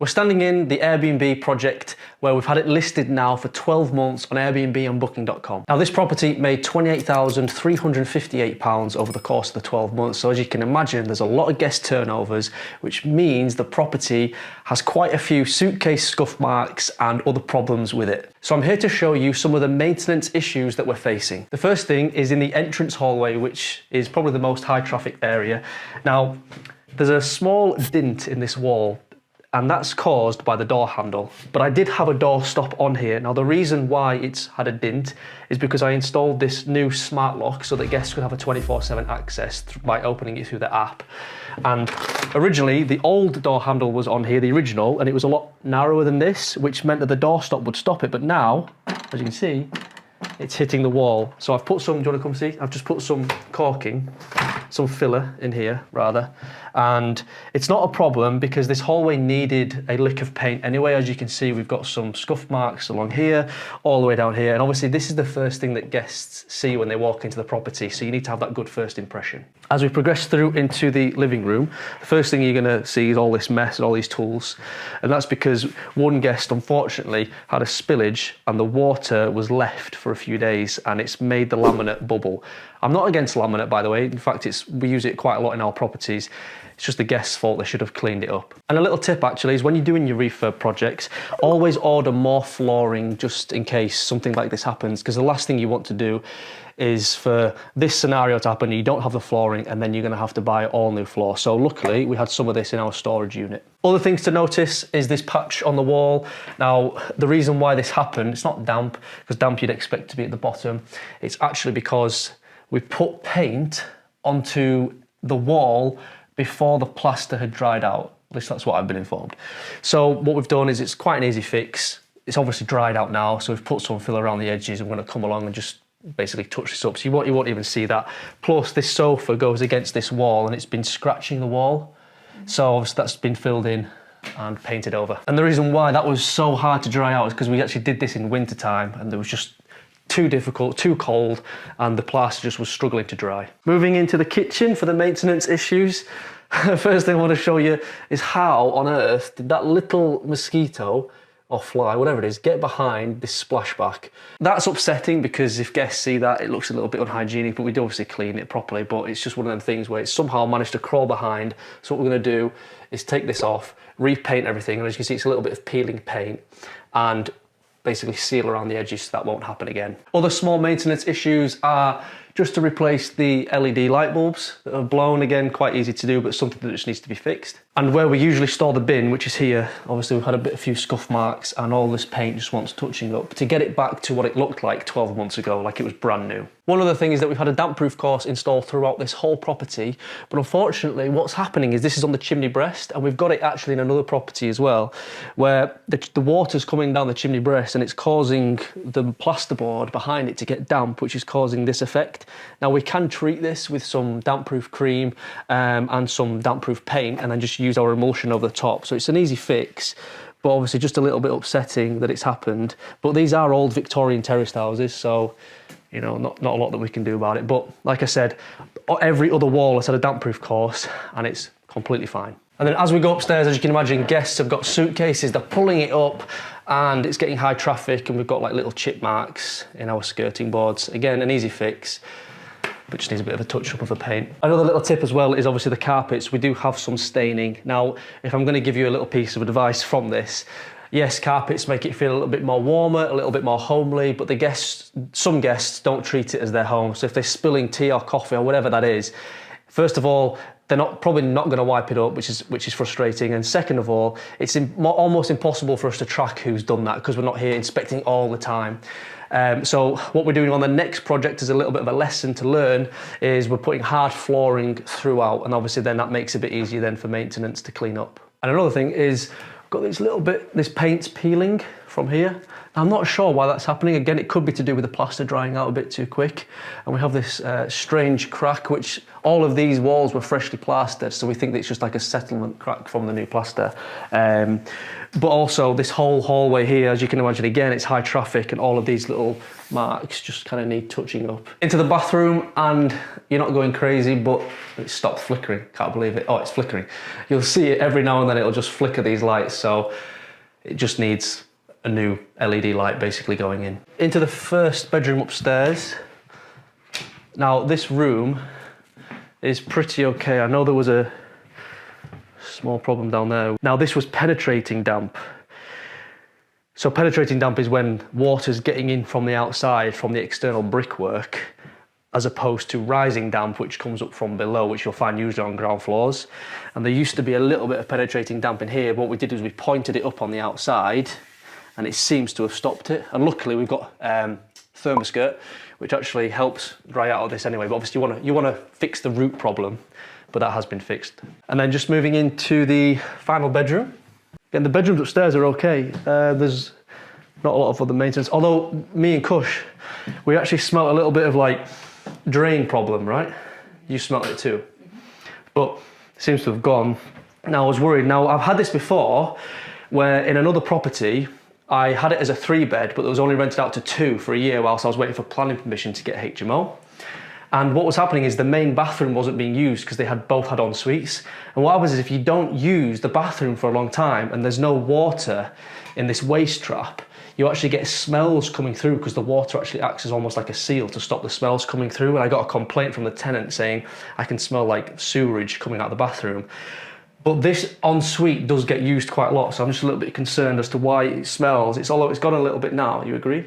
We're standing in the Airbnb project where we've had it listed now for 12 months on Airbnb and Booking.com. Now this property made £28,358 over the course of the 12 months. So as you can imagine, there's a lot of guest turnovers, which means the property has quite a few suitcase scuff marks and other problems with it. So I'm here to show you some of the maintenance issues that we're facing. The first thing is in the entrance hallway, which is probably the most high traffic area. Now, there's a small dint in this wall, and that's caused by the door handle. But I did have a door stop on here. Now the reason why it's had a dint is because I installed this new smart lock so that guests could have a 24/7 access by opening it through the app. And originally the old door handle was on here, the original, and it was a lot narrower than this, which meant that the door stop would stop it. But now, as you can see, it's hitting the wall. So I've put some, do you want to come see? I've just put some caulking, some filler in here rather, and it's not a problem because this hallway needed a lick of paint anyway. As you can see, we've got some scuff marks along here, all the way down here, and obviously this is the first thing that guests see when they walk into the property, so you need to have that good first impression. As we progress through into the living room, the first thing you're going to see is all this mess and all these tools, and that's because one guest unfortunately had a spillage and the water was left for a few days and it's made the laminate bubble. I'm not against laminate, by the way. In fact, we use it quite a lot in our properties. It's just the guest's fault. They should have cleaned it up. And a little tip actually is when you're doing your refurb projects, always order more flooring just in case something like this happens, because the last thing you want to do is for this scenario to happen, you don't have the flooring and then you're going to have to buy all new floor. So luckily we had some of this in our storage unit. Other things to notice is this patch on the wall. Now the reason why this happened, it's not damp, because damp you'd expect to be at the bottom. It's actually because we put paint onto the wall before the plaster had dried out. At least that's what I've been informed. So what we've done is it's quite an easy fix. It's obviously dried out now, so we've put some filler around the edges. I'm going to come along and just basically touch this up, so you won't even see that. Plus this sofa goes against this wall and it's been scratching the wall. So obviously that's been filled in and painted over. And the reason why that was so hard to dry out is because we actually did this in winter time and there was just too difficult, too cold, and the plaster just was struggling to dry. Moving into the kitchen for the maintenance issues. First thing I want to show you is how on earth did that little mosquito or fly, whatever it is, get behind this splashback. That's upsetting because if guests see that, it looks a little bit unhygienic, but we do obviously clean it properly, but it's just one of them things where it's somehow managed to crawl behind. So what we're going to do is take this off, repaint everything, and as you can see, it's a little bit of peeling paint, and basically seal around the edges so that won't happen again. Other small maintenance issues are just to replace the LED light bulbs that are blown. Again, quite easy to do, but something that just needs to be fixed. And where we usually store the bin, which is here, obviously we've had a few scuff marks and all this paint just wants touching up to get it back to what it looked like 12 months ago, like it was brand new. One other thing is that we've had a damp-proof course installed throughout this whole property, but unfortunately what's happening is this is on the chimney breast, and we've got it actually in another property as well, where the water's coming down the chimney breast and it's causing the plasterboard behind it to get damp, which is causing this effect. Now we can treat this with some damp-proof cream and some damp-proof paint, and then just use our emulsion over the top. So it's an easy fix, but obviously just a little bit upsetting that it's happened. But these are old Victorian terraced houses, so you know, not a lot that we can do about it. But like I said, every other wall has had a damp-proof course and it's completely fine. And then as we go upstairs, as you can imagine, guests have got suitcases, they're pulling it up and it's getting high traffic, and we've got like little chip marks in our skirting boards. Again, an easy fix, but just needs a bit of a touch up of the paint. Another little tip as well is obviously the carpets. We do have some staining. Now, if I'm going to give you a little piece of advice from this, yes, carpets make it feel a little bit more warmer, a little bit more homely, but some guests don't treat it as their home. So if they're spilling tea or coffee or whatever that is, first of all, they're probably not going to wipe it up, which is frustrating. And second of all, it's almost impossible for us to track who's done that because we're not here inspecting all the time. So what we're doing on the next project is a little bit of a lesson to learn, is we're putting hard flooring throughout, and obviously then that makes it a bit easier then for maintenance to clean up. And another thing is, got this paint's peeling from here. Now, I'm not sure why that's happening. Again, it could be to do with the plaster drying out a bit too quick. And we have this strange crack, which all of these walls were freshly plastered, so we think that it's just like a settlement crack from the new plaster. But also this whole hallway here, as you can imagine, again, it's high traffic and all of these little marks just kind of need touching up. Into the bathroom, and you're not going crazy, but it stopped flickering. Can't believe it. Oh, it's flickering. You'll see it every now and then, it'll just flicker these lights. So it just needs a new LED light basically going in. Into the first bedroom upstairs. Now this room is pretty okay. I know there was a small problem down there. Now this was penetrating damp. So penetrating damp is when water's getting in from the outside, from the external brickwork, as opposed to rising damp, which comes up from below, which you'll find usually on ground floors. And there used to be a little bit of penetrating damp in here. What we did was we pointed it up on the outside, and it seems to have stopped it. And luckily we've got thermoskirt, which actually helps dry out of this anyway. But obviously you want to fix the root problem, but that has been fixed. And then just moving into the final bedroom. Again, the bedrooms upstairs are okay. There's not a lot of other maintenance. Although me and Kush, we actually smelt a little bit of like drain problem, right? You smelt it too. But it seems to have gone. Now I was worried. Now I've had this before where in another property, I had it as a 3-bed, but it was only rented out to 2 for a year whilst I was waiting for planning permission to get HMO. And what was happening is the main bathroom wasn't being used because they had both had en suites. And what happens is if you don't use the bathroom for a long time and there's no water in this waste trap, you actually get smells coming through because the water actually acts as almost like a seal to stop the smells coming through. And I got a complaint from the tenant saying I can smell like sewerage coming out of the bathroom. But this ensuite does get used quite a lot, so I'm just a little bit concerned as to why it smells. It's gone a little bit now, you agree?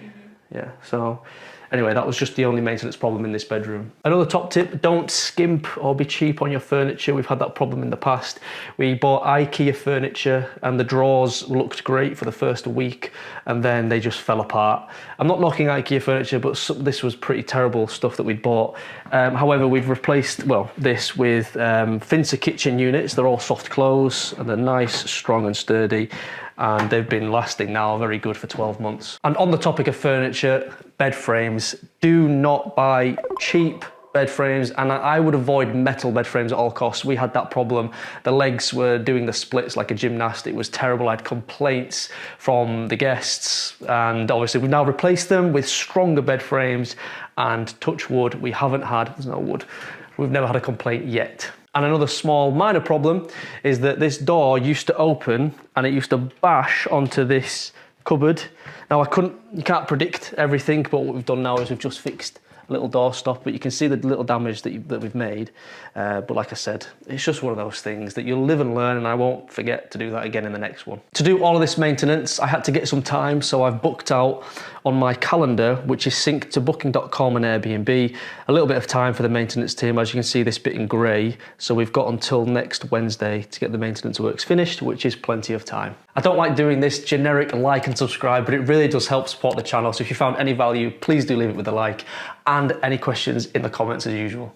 Yeah, so anyway, that was just the only maintenance problem in this bedroom. Another top tip, don't skimp or be cheap on your furniture. We've had that problem in the past. We bought IKEA furniture and the drawers looked great for the first week and then they just fell apart. I'm not knocking IKEA furniture, but this was pretty terrible stuff that we'd bought. However, we've replaced, this with Finsa kitchen units. They're all soft close and they're nice, strong and sturdy. And they've been lasting now very good for 12 months. And on the topic of furniture, bed frames, do not buy cheap bed frames, and I would avoid metal bed frames at all costs. We had that problem. The legs were doing the splits like a gymnast. It was terrible. I had complaints from the guests, and obviously we've now replaced them with stronger bed frames, and touch wood, we haven't had, there's no wood, we've never had a complaint yet. And another small minor problem is that this door used to open and it used to bash onto this cupboard. Now you can't predict everything, but what we've done now is we've just fixed a little door stop, but you can see the little damage that we've made. But like I said, it's just one of those things that you'll live and learn, and I won't forget to do that again in the next one. To do all of this maintenance, I had to get some time, so I've booked out on my calendar, which is synced to booking.com and Airbnb, a little bit of time for the maintenance team. As you can see, this bit in grey, so we've got until next Wednesday to get the maintenance works finished, which is plenty of time. I don't like doing this generic like and subscribe, but it really does help support the channel. So if you found any value, please do leave it with a like, and any questions in the comments as usual.